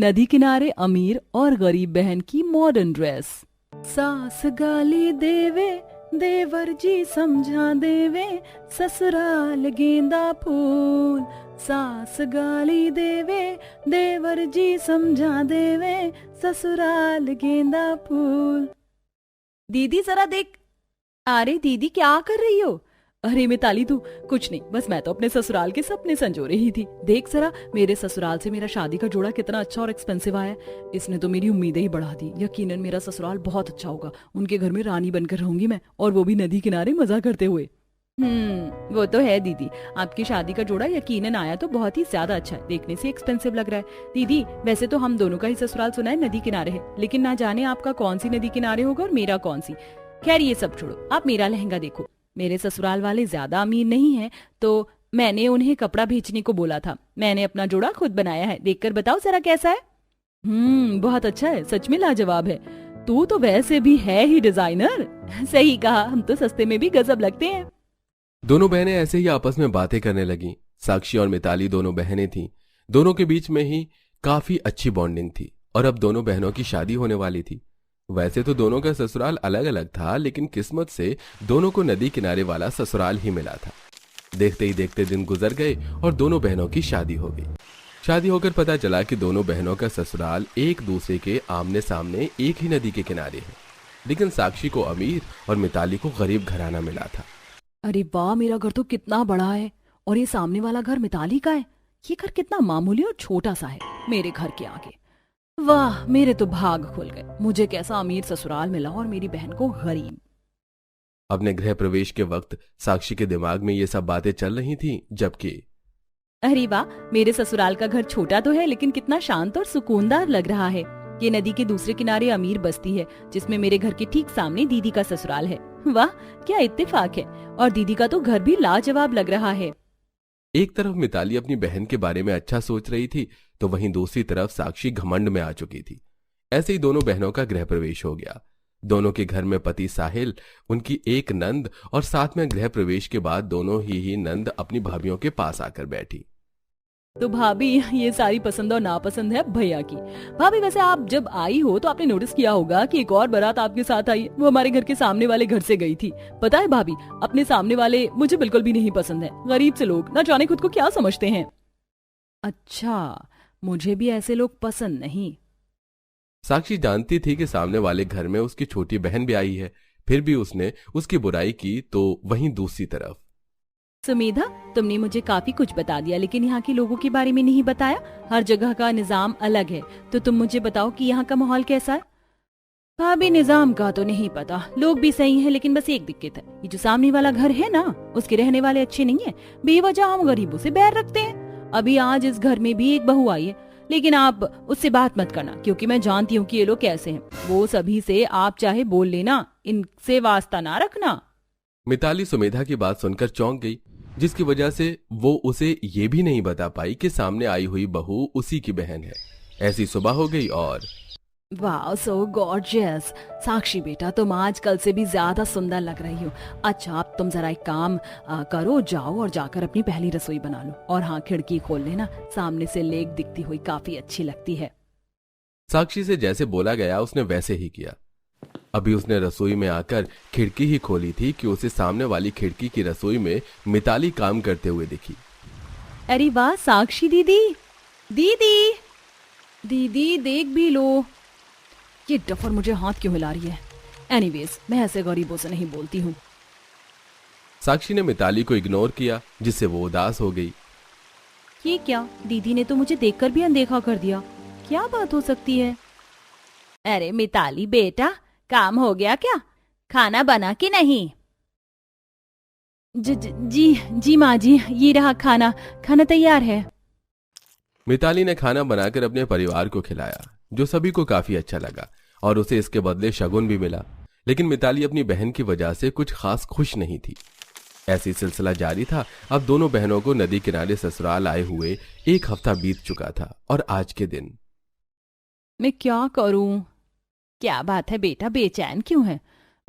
नदी किनारे अमीर और गरीब बहन की मॉडर्न ड्रेस। सास गाली देवे, देवर जी समझा देवे, ससुराल गेंदा फूल। सास गाली देवे, देवर जी समझा देवे, ससुराल गेंदा फूल। दीदी जरा देख। अरे दीदी क्या कर रही हो? अरे मिताली तू कुछ नहीं, बस मैं तो अपने ससुराल के सपने संजो रही थी। देख जरा मेरे ससुराल से मेरा शादी का जोड़ा कितना अच्छा और एक्सपेंसिव आया। इसने तो मेरी उम्मीदें ही बढ़ा दी। यकीनन मेरा ससुराल बहुत अच्छा होगा। उनके घर में रानी बनकर रहूंगी मैं, और वो भी नदी किनारे मजा करते हुए। वो तो है दीदी, आपकी शादी का जोड़ा यकीनन आया तो बहुत ही ज्यादा अच्छा है। देखने से एक्सपेंसिव लग रहा है। दीदी वैसे तो हम दोनों का ही ससुराल सुना है नदी किनारे है, लेकिन ना जाने आपका कौन सी नदी किनारे होगा और मेरा कौन सी। खैर ये सब छोड़ो, आप मेरा लहंगा देखो। मेरे ससुराल वाले ज्यादा अमीर नहीं हैं, तो मैंने उन्हें कपड़ा भेजने को बोला था। मैंने अपना जोड़ा खुद बनाया है, देखकर बताओ जरा कैसा है। बहुत अच्छा है, सच में लाजवाब है। तू तो वैसे भी है ही डिजाइनर। सही कहा, हम तो सस्ते में भी गजब लगते हैं। दोनों बहनें ऐसे ही आपस में बातें करने लगीं। साक्षी और मिताली दोनों बहनें थीं। दोनों के बीच में ही काफी अच्छी बॉन्डिंग थी और अब दोनों बहनों की शादी होने वाली थी। वैसे तो दोनों का ससुराल अलग अलग था, लेकिन किस्मत से दोनों को नदी किनारे वाला ससुराल ही मिला था। देखते ही देखते दिन गुजर गए और दोनों बहनों की शादी हो गई। शादी होकर पता चला कि दोनों बहनों का ससुराल एक दूसरे के आमने सामने एक ही नदी के किनारे है, लेकिन साक्षी को अमीर और मिताली को गरीब घराना मिला था। अरे वाह, मेरा घर तो कितना बड़ा है, और ये सामने वाला घर मिताली का है। ये घर कितना मामूली और छोटा सा है मेरे घर के आगे। वाह, मेरे तो भाग खुल गए। मुझे कैसा अमीर ससुराल मिला और मेरी बहन को गरीब। अपने गृह प्रवेश के वक्त साक्षी के दिमाग में ये सब बातें चल रही थीं, जबकि अरे वाह, मेरे ससुराल का घर छोटा तो है, लेकिन कितना शांत और सुकूनदार लग रहा है। ये नदी के दूसरे किनारे अमीर बस्ती है, जिसमें मेरे घर के ठीक सामने दीदी का ससुराल है। वाह क्या इत्तेफाक है, और दीदी का तो घर भी लाजवाब लग रहा है। एक तरफ मिताली अपनी बहन के बारे में अच्छा सोच रही थी, तो वहीं दूसरी तरफ साक्षी घमंड में आ चुकी थी। ऐसे ही दोनों बहनों का गृह प्रवेश हो गया। दोनों के घर में पति साहिल, उनकी एक नंद और साथ में गृह प्रवेश के बाद दोनों ही नंद अपनी भाभियों के पास आकर बैठी। तो भाभी, ये सारी पसंद और नापसंद है भैया की। भाभी वैसे आप जब आई हो तो आपने नोटिस किया होगा कि एक और बारात आपके साथ आई। वो हमारे घर के सामने वाले घर से गई थी। पता है भाभी, अपने सामने वाले मुझे बिल्कुल भी नहीं पसंद है। गरीब से लोग ना जाने खुद को क्या समझते हैं। अच्छा, मुझे भी ऐसे लोग पसंद नहीं। साक्षी जानती थी कि सामने वाले घर में उसकी छोटी बहन भी आई है, फिर भी उसने उसकी बुराई की। तो वहीं दूसरी तरफ सुमेधा, तुमने मुझे काफी कुछ बता दिया, लेकिन यहाँ के लोगों के बारे में नहीं बताया। हर जगह का निजाम अलग है, तो तुम मुझे बताओ कि यहाँ का माहौल कैसा है। भाभी, निजाम का तो नहीं पता, लोग भी सही हैं, लेकिन बस एक दिक्कत है। ये जो सामने वाला घर है ना, उसके रहने वाले अच्छे नहीं है। बेवजह हम गरीबों से बैर रखते हैं। अभी आज इस घर में भी एक बहू आई है, लेकिन आप उससे बात मत करना, क्योंकि मैं जानती हूँ कि ये लोग कैसे हैं। वो सभी से आप चाहे बोल लेना, इनसे वास्ता ना रखना। मिताली सुमेधा की बात सुनकर चौंक गई, जिसकी वजह से वो उसे ये भी नहीं बता पाई कि सामने आई हुई बहू उसी की बहन है। ऐसी सुबह हो गई और वाह, सो गॉर्जियस। साक्षी बेटा, तुम आजकल से भी ज्यादा सुंदर लग रही हो। अच्छा, अब तुम जरा एक काम करो, जाओ और जाकर अपनी पहली रसोई बना लो। और हाँ, खिड़की खोल लेना, सामने से लेक दिखती हुई काफी अच्छी लगती है। साक्षी से जैसे बोला गया उसने वैसे ही किया। अभी उसने रसोई में आकर खिड़की ही खोली थी कि उसे सामने वाली खिड़की की रसोई में मिताली काम करते हुए दिखी। अरे वाह साक्षी दीदी, दीदी दीदी देख भी लो। ये डफर मुझे हाथ क्यों हिला रही है। एनीवेज, मैं ऐसे गरीबों से नहीं बोलती हूँ। साक्षी ने मिताली को इग्नोर किया, जिससे वो उदास हो गई। ये क्या, दीदी ने तो मुझे देखकर भी अनदेखा कर दिया। क्या बात हो सकती है। अरे मिताली बेटा, काम हो गया क्या? खाना बना कि नहीं? जी जी माँ जी, ये रहा खाना। खाना तैयार है। मिताली ने खाना बनाकर अपने परिवार को खिलाया, जो सभी को काफी अच्छा लगा और उसे इसके बदले शगुन भी मिला। लेकिन मिताली अपनी बहन की वजह से कुछ खास खुश नहीं थी। ऐसी सिलसिला जारी था। अब दोनों बहनों को नदी किनारे ससुराल आए हुए एक हफ्ता बीत चुका था और आज के दिन मैं क्या करूं? क्या बात है बेटा, बेचैन क्यों है?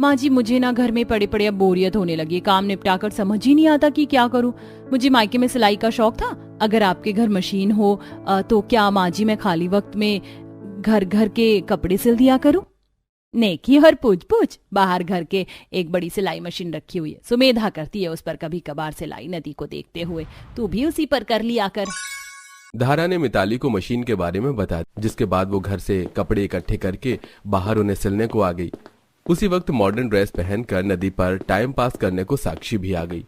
माँ जी मुझे ना घर में पड़े पड़े अब बोरियत होने लगी, काम निपटा कर समझ ही नहीं आता कि क्या करूँ। मुझे मायके में सिलाई का शौक था, अगर आपके घर मशीन हो तो क्या माँ जी मैं खाली वक्त में घर घर के कपड़े सिल दिया करूँ। नेकी और पूछ पूछ, बाहर घर के एक बड़ी सिलाई मशीन रखी हुई है, सुमेधा करती है उस पर कभी कभार सिलाई नदी को देखते हुए, तू भी उसी पर कर लिया कर। धारा ने मिताली को मशीन के बारे में बताया, जिसके बाद वो घर से कपड़े इकट्ठे करके बाहर उन्हें सिलने को आ गई। उसी वक्त मॉडर्न ड्रेस पहनकर नदी पर टाइम पास करने को साक्षी भी आ गई।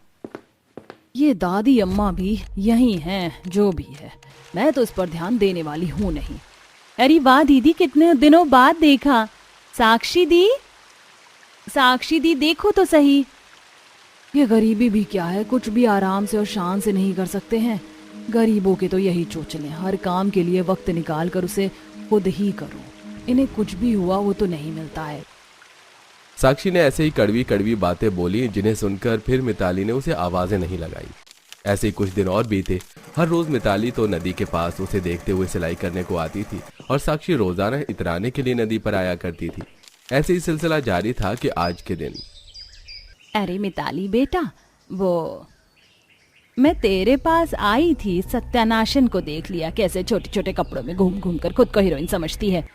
ये दादी अम्मा भी यही हैं, जो भी है मैं तो इस पर ध्यान देने वाली हूँ नहीं। अरे वाह दीदी, कितने दिनों बाद देखा। साक्षी दी देखो तो सही। ये गरीबी भी क्या है, कुछ भी आराम से और शान से नहीं कर सकते हैं। गरीबों के तो यही चोचले, हर काम के लिए वक्त निकाल कर उसे खुद ही करो, इन्हें कुछ भी हुआ वो तो नहीं मिलता है। साक्षी ने ऐसे ही कड़वी कड़वी बातें बोली, जिन्हें सुनकर फिर मिताली ने उसे आवाजें नहीं लगाई। ऐसे ही कुछ दिन और बीते। हर रोज मिताली तो नदी के पास उसे देखते हुए सिलाई करने को आती थी और साक्षी रोजाना इतराने के लिए नदी पर आया करती थी। ऐसे ही सिलसिला जारी था कि आज के दिन, अरे मिताली बेटा, वो मैं तेरे पास आई थी, सत्यानाशन को देख लिया कैसे छोटे छोटे कपड़ों में घूम घूम कर खुद को हीरोइन समझती है।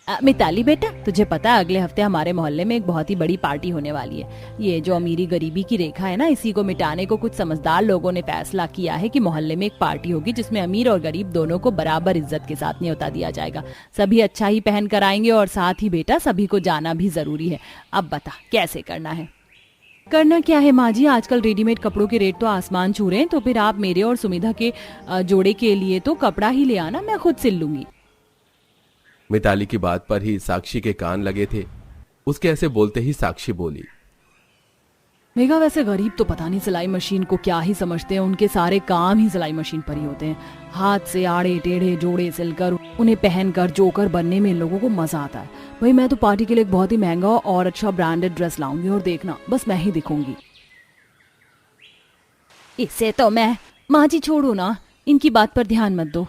मिताली बेटा, तुझे पता है अगले हफ्ते हमारे मोहल्ले में एक बहुत ही बड़ी पार्टी होने वाली है। ये जो अमीरी गरीबी की रेखा है ना, इसी को मिटाने को कुछ समझदार लोगों ने फैसला किया है कि मोहल्ले में एक पार्टी होगी जिसमें अमीर और गरीब दोनों को बराबर इज्जत के साथ न्योता दिया जाएगा। सभी अच्छा ही पहन कर आएंगे और साथ ही बेटा सभी को जाना भी जरूरी है। अब बता कैसे करना है। करना क्या है माँ जी, आजकल रेडीमेड कपड़ों के रेट तो आसमान छू रहे हैं, तो फिर आप मेरे और सुमिधा के जोड़े के लिए तो कपड़ा ही ले आना, मैं खुद सिल लूंगी। मिताली की बात पर ही साक्षी के कान लगे थे। उसके ऐसे बोलते ही साक्षी बोली, मेघा वैसे गरीब तो पता नहीं सिलाई मशीन को क्या ही समझते हैं, उनके सारे काम ही सिलाई मशीन पर ही होते हैं। हाथ से आड़े टेढ़े जोड़े सिलकर उन्हें पहनकर जोकर बनने में इन लोगों को मजा आता है। भाई मैं तो पार्टी के लिए एक बहुत ही महंगा और अच्छा ब्रांडेड ड्रेस लाऊंगी और देखना बस मैं ही दिखूंगी। इससे तो मैं, माँ जी छोड़ो ना, इनकी बात पर ध्यान मत दो।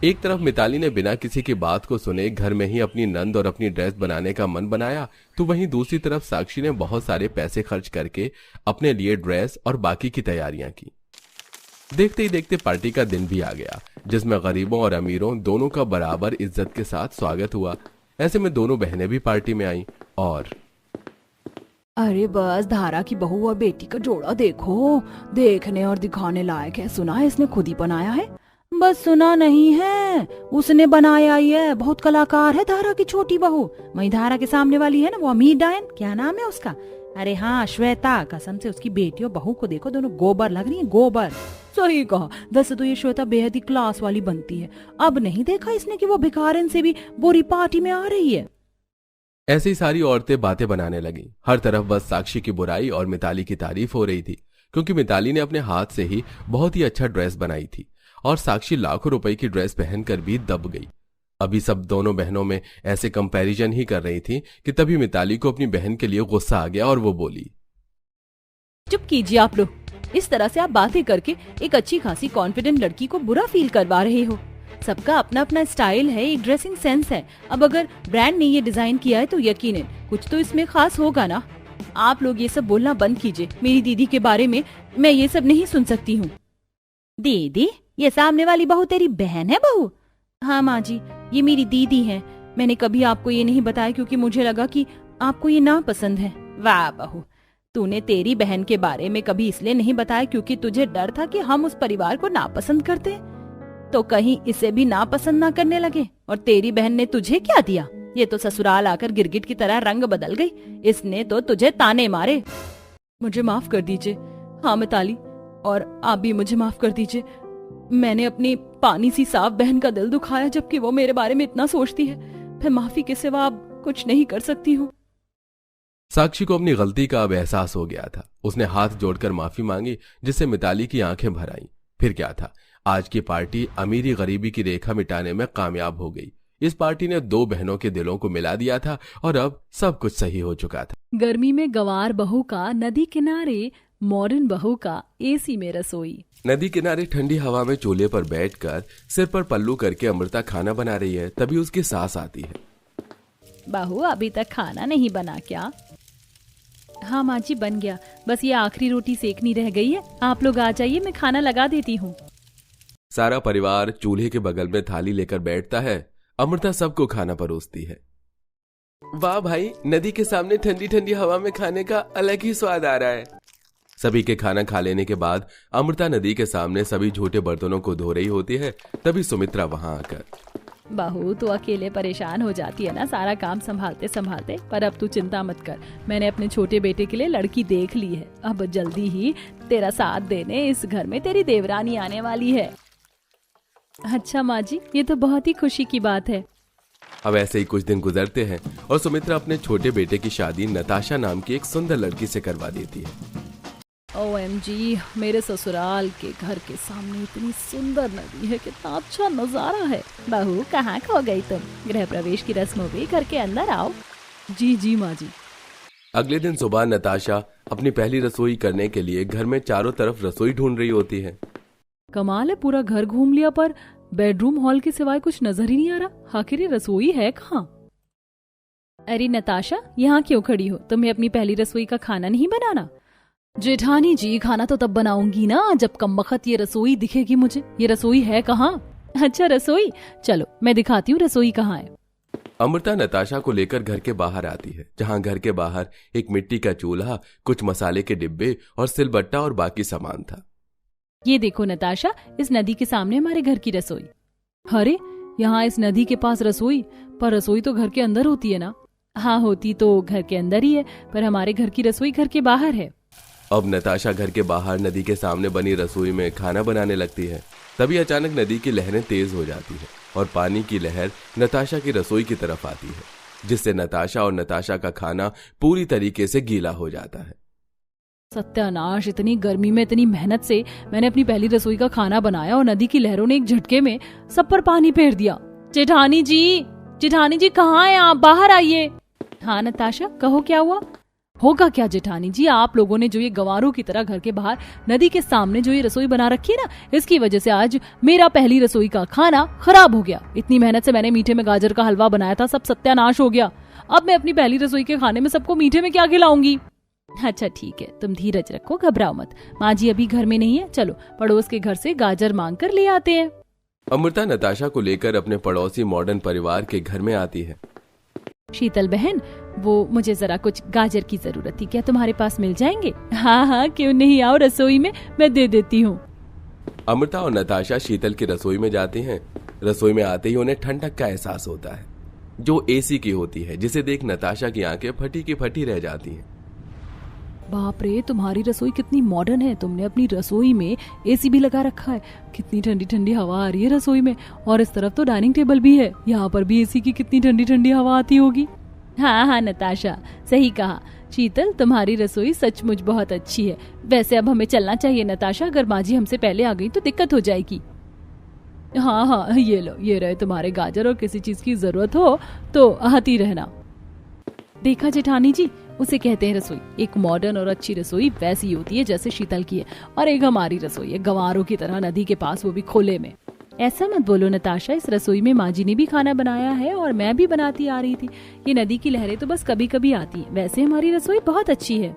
एक तरफ मिताली ने बिना किसी की बात को सुने घर में ही अपनी नंद और अपनी ड्रेस बनाने का मन बनाया, तो वहीं दूसरी तरफ साक्षी ने बहुत सारे पैसे खर्च करके अपने लिए ड्रेस और बाकी की तैयारियां की। देखते ही देखते पार्टी का दिन भी आ गया, जिसमें गरीबों और अमीरों दोनों का बराबर इज्जत के साथ स्वागत हुआ। ऐसे में दोनों बहनें भी पार्टी में आईं और अरे बस धारा की बहू और बेटी का जोड़ा देखो, देखने और दिखाने लायक है। सुना है इसने खुद ही बनाया है? बस सुना नहीं है, उसने बनाया ही है। बहुत कलाकार है धारा की छोटी बहू। वही धारा के सामने वाली है ना, वो अमीर डायन, क्या नाम है उसका? अरे हाँ श्वेता। कसम से उसकी बेटी और बहू को देखो, दोनों गोबर लग रही है, गोबर। सही कहा। वैसे तो ये श्वेता बेहद ही क्लास वाली बनती है। अब नहीं देखा इसने कि वो भिखारन से भी बुरी पार्टी में आ रही है। ऐसी ही सारी औरतें बातें बनाने लगी। हर तरफ बस साक्षी की बुराई और मिताली की तारीफ हो रही थी, क्योंकि मिताली ने अपने हाथ से ही बहुत ही अच्छा ड्रेस बनाई थी और साक्षी लाखों रुपए की ड्रेस पहनकर भी दब गई। अभी सब दोनों बहनों में ऐसे कंपैरिजन ही कर रही थी कि तभी मिताली को अपनी बहन के लिए गुस्सा आ गया और वो बोली, चुप कीजिए आप लोग, इस तरह से आप बातें करके एक अच्छी खासी कॉन्फिडेंट लड़की को बुरा फील करवा रहे हो। सबका अपना अपना स्टाइल है, एक ड्रेसिंग सेंस है। अब अगर ब्रांड ने ये डिजाइन किया है तो यकीनन कुछ तो इसमें खास होगा ना। आप लोग ये सब बोलना बंद कीजिए। मेरी दीदी के बारे में मैं ये सब नहीं सुन सकती हूँ। दीदी? ये सामने वाली बहू तेरी बहन है? बहू? हाँ माँ जी, ये मेरी दीदी है। मैंने कभी आपको ये नहीं बताया क्योंकि मुझे लगा कि आपको ये नापसंद है। वाह बहू, तूने तेरी बहन के बारे में कभी इसलिए नहीं बताया क्योंकि तुझे डर था कि हम उस परिवार को नापसंद करते, तो कहीं इसे भी नापसंद ना करने लगे। और तेरी बहन ने तुझे क्या दिया? ये तो ससुराल आकर गिरगिट की तरह रंग बदल गई। इसने तो तुझे ताने मारे। मुझे माफ कर दीजिए। हाँ मिताली, और आप भी मुझे माफ कर दीजिए। मैंने अपनी पानी सी साफ बहन का दिल दुखाया, जबकि वो मेरे बारे में इतना सोचती है। मैं माफी के सिवा अब कुछ नहीं कर सकती हूँ। साक्षी को अपनी गलती का अब एहसास हो गया था। उसने हाथ जोड़कर माफी मांगी, जिससे मिताली की आंखें भर आईं। फिर क्या था, आज की पार्टी अमीरी गरीबी की रेखा मिटाने में कामयाब हो गई। इस पार्टी ने दो बहनों के दिलों को मिला दिया था और अब सब कुछ सही हो चुका था। गर्मी में गंवार बहू का नदी किनारे, मॉडर्न बहू का एसी में रसोई। नदी किनारे ठंडी हवा में चूल्हे पर बैठकर सिर पर पल्लू करके अमृता खाना बना रही है। तभी उसकी सास आती है। बहू अभी तक खाना नहीं बना क्या? हाँ माँ जी बन गया, बस ये आखिरी रोटी सेकनी रह गई है। आप लोग आ जाइए, मैं खाना लगा देती हूँ। सारा परिवार चूल्हे के बगल में थाली लेकर बैठता है। अमृता सबको खाना परोसती है। वाह भाई, नदी के सामने ठंडी ठंडी हवा में खाने का अलग ही स्वाद आ रहा है। सभी के खाना खा लेने के बाद अमृता नदी के सामने सभी झूठे बर्तनों को धो रही होती है। तभी सुमित्रा वहां आकर, बहू तो अकेले परेशान हो जाती है ना सारा काम संभालते संभालते, पर अब तू चिंता मत कर, मैंने अपने छोटे बेटे के लिए लड़की देख ली है। अब जल्दी ही तेरा साथ देने इस घर में तेरी देवरानी आने वाली है। अच्छा माँ जी, ये तो बहुत ही खुशी की बात है। अब ऐसे ही कुछ दिन गुजरते हैं और सुमित्रा अपने छोटे बेटे की शादी नताशा नाम की एक सुंदर लड़की से करवा देती है। OMG, मेरे ससुराल के घर के सामने इतनी सुंदर नदी है, कितना अच्छा नजारा है। बहू कहाँ खो गई तुम? गृह प्रवेश की रस्म हो गई, घर के अंदर आओ। जी जी माँ जी। अगले दिन सुबह नताशा अपनी पहली रसोई करने के लिए घर में चारों तरफ रसोई ढूंढ रही होती है। कमाल है, पूरा घर घूम लिया पर बेडरूम हॉल के सिवाय कुछ नजर ही नहीं आ रहा। आखिर ये रसोई है कहाँ? अरे नताशा, यहाँ क्यों खड़ी हो? तुम्हें अपनी पहली रसोई का खाना नहीं बनाना? जेठानी जी, खाना तो तब बनाऊंगी ना जब कमबख्त ये रसोई दिखेगी मुझे। ये रसोई है कहाँ? अच्छा रसोई, चलो मैं दिखाती हूँ रसोई कहाँ है। अमृता नताशा को लेकर घर के बाहर आती है, जहाँ घर के बाहर एक मिट्टी का चूल्हा, कुछ मसाले के डिब्बे और सिलबट्टा और बाकी सामान था। ये देखो नताशा, इस नदी के सामने हमारे घर की रसोई। अरे यहाँ इस नदी के पास रसोई? पर रसोई तो घर के अंदर होती है ना? हाँ होती तो घर के अंदर ही है, पर हमारे घर की रसोई घर के बाहर है। अब नताशा घर के बाहर नदी के सामने बनी रसोई में खाना बनाने लगती है। तभी अचानक नदी की लहरें तेज हो जाती है और पानी की लहर नताशा की रसोई की तरफ आती है, जिससे नताशा और नताशा का खाना पूरी तरीके से गीला हो जाता है। सत्यानाश, इतनी गर्मी में इतनी मेहनत से मैंने अपनी पहली रसोई का खाना बनाया और नदी की लहरों ने एक झटके में सब पर पानी फेर दिया। जेठानी जी कहाँ हैं आप? बाहर आइए। हाँ नताशा, कहो क्या हुआ? होगा क्या जेठानी जी, आप लोगों ने जो ये गंवारों की तरह घर के बाहर नदी के सामने जो ये रसोई बना रखी है ना, इसकी वजह से आज मेरा पहली रसोई का खाना खराब हो गया। इतनी मेहनत से मैंने मीठे में गाजर का हलवा बनाया था, सब सत्यानाश हो गया। अब मैं अपनी पहली रसोई के खाने में सबको मीठे में क्या खिलाऊंगी? अच्छा ठीक है, तुम धीरज रखो, घबराओ मत। माँ जी अभी घर में नहीं है, चलो पड़ोस के घर से गाजर मांग कर ले आते हैं। अमृता नताशा को लेकर अपने पड़ोसी मॉडर्न परिवार के घर में आती है। शीतल बहन, वो मुझे जरा कुछ गाजर की जरूरत थी, क्या तुम्हारे पास मिल जाएंगे? हाँ क्यों नहीं, आओ रसोई में, मैं दे देती हूँ। अमृता और नताशा शीतल की रसोई में जाती हैं। रसोई में आते ही उन्हें ठंडक का एहसास होता है, जो एसी की होती है, जिसे देख नताशा की आंखें फटी की फटी रह जाती हैं। बाप रे, तुम्हारी रसोई कितनी मॉडर्न है, तुमने अपनी रसोई में एसी भी लगा रखा है। कितनी ठंडी ठंडी हवा आ रही है रसोई में, और इस तरफ तो डाइनिंग टेबल भी है, यहाँ पर भी एसी की कितनी ठंडी ठंडी हवा आती होगी। हाँ नताशा, सही कहा। शीतल, तुम्हारी रसोई सचमुच बहुत अच्छी है। वैसे अब हमें चलना चाहिए नताशा, अगर माँ जी हमसे पहले आ गई तो दिक्कत हो जाएगी। हाँ ये लो, ये रहे तुम्हारे गाजर, और किसी चीज की जरूरत हो तो आती रहना। देखा जेठानी जी, उसे कहते हैं रसोई। एक मॉडर्न और अच्छी रसोई वैसी होती है जैसे शीतल की है, और एक हमारी रसोई है गंवारों की तरह नदी के पास, वो भी खुले में। ऐसा मत बोलो नताशा, इस रसोई में माँ जी ने भी खाना बनाया है और मैं भी बनाती आ रही थी। ये नदी की लहरें तो बस कभी कभी आती हैं, वैसे हमारी रसोई बहुत अच्छी है।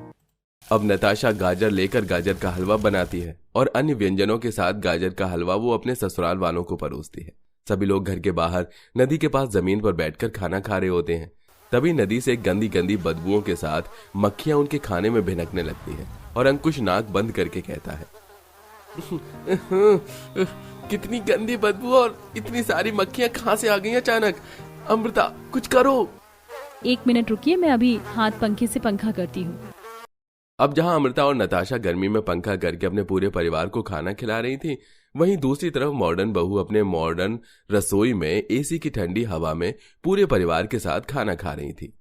अब नताशा गाजर लेकर गाजर का हलवा बनाती है और अन्य व्यंजनों के साथ गाजर का हलवा वो अपने ससुराल वालों को परोसती है। सभी लोग घर के बाहर नदी के पास जमीन पर बैठकर खाना खा रहे होते हैं। तभी नदी से गंदी गंदी बदबुओं के साथ मक्खियां उनके खाने में भिनकने लगती हैं और अंकुश नाक बंद करके कहता है, कितनी गंदी बदबू और इतनी सारी मक्खियां कहां से आ गई अचानक? अमृता कुछ करो। 1 मिनट रुकिए, मैं अभी हाथ पंखे से पंखा करती हूँ। अब जहां अमृता और नताशा गर्मी में पंखा करके अपने पूरे परिवार को खाना खिला रही थी, वहीं दूसरी तरफ मॉडर्न बहू अपने मॉडर्न रसोई में एसी की ठंडी हवा में पूरे परिवार के साथ खाना खा रही थी।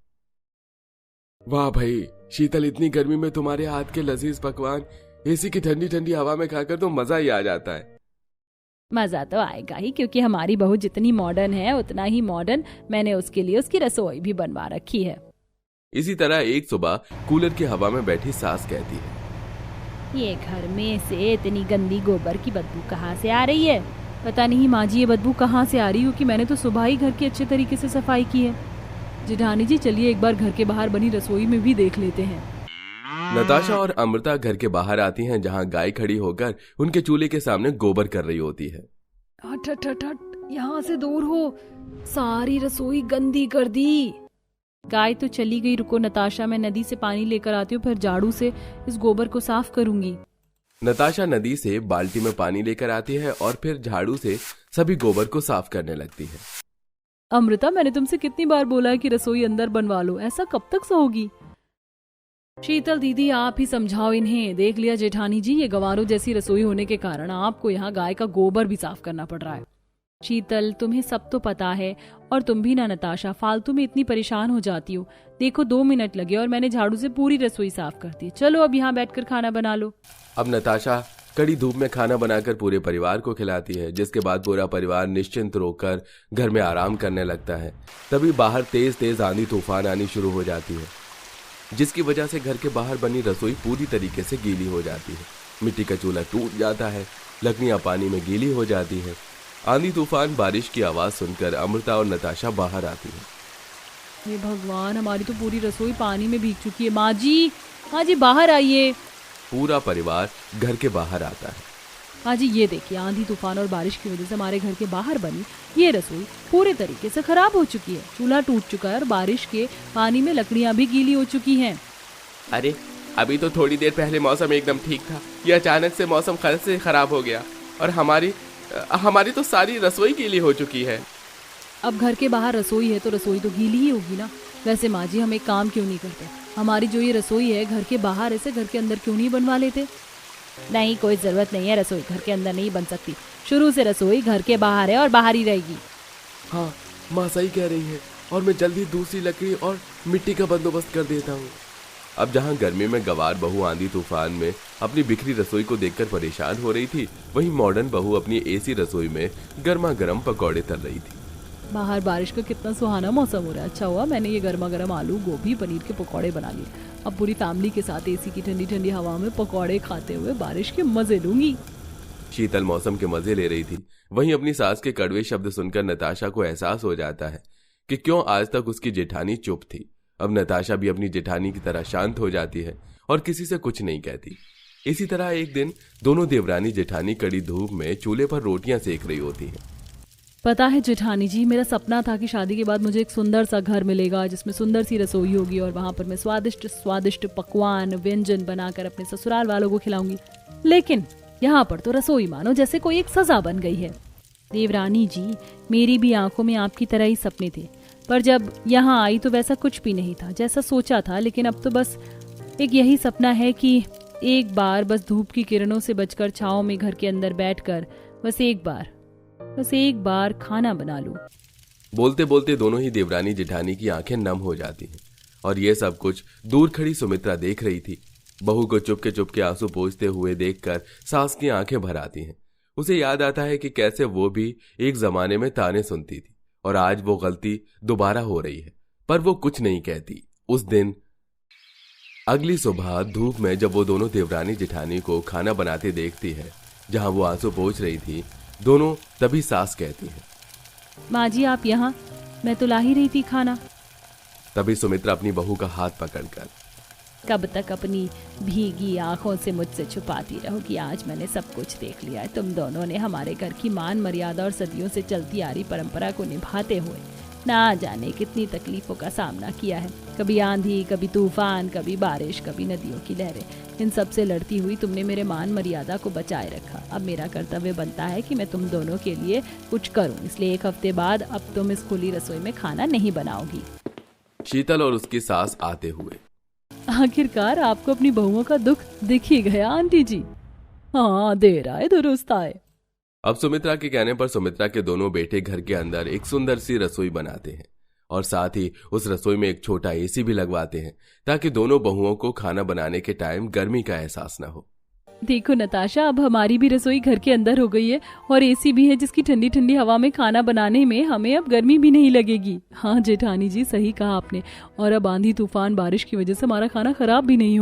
वाह भाई शीतल, इतनी गर्मी में तुम्हारे हाथ के लजीज पकवान एसी की ठंडी ठंडी हवा में खाकर तो मजा ही आ जाता है। मजा तो आएगा ही, क्योंकि हमारी बहू जितनी मॉडर्न है उतना ही मॉडर्न मैंने उसके लिए उसकी रसोई भी बनवा रखी है। इसी तरह एक सुबह कूलर की हवा में बैठी सास कहती है, ये घर में से इतनी गंदी गोबर की बदबू कहाँ से आ रही है? पता नहीं माँ जी, ये बदबू कहाँ से आ रही हो कि मैंने तो सुबह ही घर की अच्छे तरीके से सफाई की है। जेठानी जी चलिए एक बार घर के बाहर बनी रसोई में भी देख लेते हैं। नताशा और अमृता घर के बाहर आती हैं, जहां गाय खड़ी होकर उनके चूल्हे के सामने गोबर कर रही होती है। हट हट हट हट, यहाँ से दूर हो, सारी रसोई गंदी कर दी। गाय तो चली गई, रुको नताशा, मैं नदी से पानी लेकर आती हूँ, फिर झाड़ू से इस गोबर को साफ करूंगी। नताशा नदी से बाल्टी में पानी लेकर आती है और फिर झाड़ू से सभी गोबर को साफ करने लगती है। अमृता, मैंने तुमसे कितनी बार बोला है कि रसोई अंदर बनवा लो, ऐसा कब तक सहोगी? शीतल दीदी आप ही समझाओ इन्हें। देख लिया जेठानी जी, ये गवारों जैसी रसोई होने के कारण आपको यहाँ गाय का गोबर भी साफ करना पड़ रहा है। शीतल तुम्हें सब तो पता है, और तुम भी ना नताशा, फालतू में इतनी परेशान हो जाती हो। देखो 2 मिनट लगे और मैंने झाड़ू से पूरी रसोई साफ कर दी। चलो अब यहाँ बैठकर खाना बना लो। अब नताशा कड़ी धूप में खाना बनाकर पूरे परिवार को खिलाती है, जिसके बाद पूरा परिवार निश्चिंत होकर घर में आराम करने लगता है। तभी बाहर तेज तेज आंधी तूफान आनी शुरू हो जाती है, जिसकी वजह से घर के बाहर बनी रसोई पूरी तरीके से गीली हो जाती है। मिट्टी का चूल्हा टूट जाता है, लकड़ियां पानी में गीली हो जाती है। आंधी तूफान बारिश की आवाज सुनकर अमृता और नताशा बाहर आती है। ये भगवान, हमारी तो पूरी रसोई पानी में भीग चुकी है। माँ जी, हाँ जी बाहर आइए। पूरा परिवार घर के बाहर आता है। हाँ जी ये देखिए, आंधी तूफान और बारिश की वजह से हमारे घर के बाहर बनी ये रसोई पूरे तरीके से खराब हो चुकी है। चूल्हा टूट चुका है और बारिश के पानी में लकड़ियाँ भी गीली हो चुकी हैं। अरे अभी तो थोड़ी देर पहले मौसम एकदम ठीक था, ये अचानक से मौसम से खराब हो गया और हमारी तो सारी रसोई गीली हो चुकी है। अब घर के बाहर रसोई है तो रसोई तो गीली ही होगी ना। वैसे माँ जी हम एक काम क्यों नहीं करते, हमारी जो ये रसोई है घर के बाहर ऐसे घर के अंदर क्यों नहीं बनवा लेते? नहीं, कोई जरूरत नहीं है, रसोई घर के अंदर नहीं बन सकती। शुरू से रसोई घर के बाहर है और बाहर ही रहेगी। हाँ माँ सही कह रही है, और मैं जल्दी दूसरी लकड़ी और मिट्टी का बंदोबस्त कर देता हूँ। अब जहाँ गर्मी में गवार बहू आंधी तूफान में अपनी बिखरी रसोई को देखकर परेशान हो रही थी, वहीं मॉडर्न बहू अपनी एसी रसोई में गर्मा गर्म पकौड़े तल रही थी। बाहर बारिश का कितना सुहाना मौसम हो रहा है। अच्छा हुआ मैंने ये गर्मा गर्म आलू गोभी पनीर के पकौड़े बना लिए। अब पूरी फैमिली के साथ एसी की ठंडी ठंडी हवा में पकौड़े खाते हुए बारिश के मजे लूंगी। शीतल मौसम के मजे ले रही थी, वहीं अपनी सास के कड़वे शब्द सुनकर नताशा को एहसास हो जाता है कि क्यों आज तक उसकी जेठानी चुप थी। अब नताशा भी अपनी जेठानी की तरह शांत हो जाती है और किसी से कुछ नहीं कहती। इसी तरह एक दिन दोनों देवरानी जेठानी कड़ी धूप में चूल्हे पर रोटियां सेक रही होती हैं। पता है जेठानी जी, मेरा सपना था कि शादी के बाद मुझे एक सुंदर सा घर मिलेगा जिसमें सुंदर सी रसोई होगी और वहां पर मैं स्वादिष्ट स्वादिष्ट पकवान व्यंजन बनाकर अपने ससुराल वालों को खिलाऊंगी। लेकिन यहाँ पर तो रसोई मानो जैसे कोई एक सजा बन गई है। देवरानी जी, मेरी भी आंखों में आपकी तरह ही सपने थे, पर जब यहाँ आई तो वैसा कुछ भी नहीं था जैसा सोचा था। लेकिन अब तो बस एक यही सपना है कि एक बार बस धूप की किरणों से बचकर छांव में घर के अंदर बैठकर बस एक बार खाना बना लूं। बोलते बोलते दोनों ही देवरानी जेठानी की आंखें नम हो जाती हैं और ये सब कुछ दूर खड़ी सुमित्रा देख रही थी। बहू को चुपके आंसू पोंछते हुए देखकर सास की आंखें भर आती हैं। उसे याद आता है कि कैसे वो भी एक जमाने में ताने सुनती थी और आज वो गलती दोबारा हो रही है, पर वो कुछ नहीं कहती। उस दिन अगली सुबह धूप में जब वो दोनों देवरानी जेठानी को खाना बनाते देखती है जहां वो आंसू पोंछ रही थी, दोनों तभी सास कहती है, माँ जी आप यहाँ, मैं तो ला ही रही थी खाना। तभी सुमित्रा अपनी बहू का हाथ पकड़कर, कब तक अपनी भीगी आंखों से मुझसे छुपाती रहोगी? आज मैंने सब कुछ देख लिया है। तुम दोनों ने हमारे घर की मान मर्यादा और सदियों से चलती आ रही परंपरा को निभाते हुए ना जाने कितनी तकलीफों का सामना किया है। कभी आंधी, कभी तूफान, कभी बारिश, कभी नदियों की लहरें। इन सब से लड़ती हुई तुमने मेरे मान मर्यादा को बचाए रखा। अब मेरा कर्तव्य बनता है कि मैं तुम दोनों के लिए कुछ करूं। इसलिए 1 हफ्ते बाद अब तुम इस खुली रसोई में खाना नहीं बनाओगी। शीतल और उसकी सास आते हुए, आखिरकार आपको अपनी बहुओं का दुख दिख ही गया आंटी जी। हाँ, देर आए दुरुस्त आए। अब सुमित्रा के कहने पर सुमित्रा के दोनों बेटे घर के अंदर एक सुंदर सी रसोई बनाते हैं और साथ ही उस रसोई में एक छोटा एसी भी लगवाते हैं ताकि दोनों बहुओं को खाना बनाने के टाइम गर्मी का एहसास न हो। देखो नताशा, अब हमारी भी रसोई घर के अंदर हो गई है और एसी भी है जिसकी ठंडी ठंडी हवा में खाना बनाने में हमें अब गर्मी भी नहीं लगेगी। हाँ जेठानी जी, सही कहा आपने। और अब आंधी तूफान बारिश की वजह से हमारा खाना खराब भी नहीं हो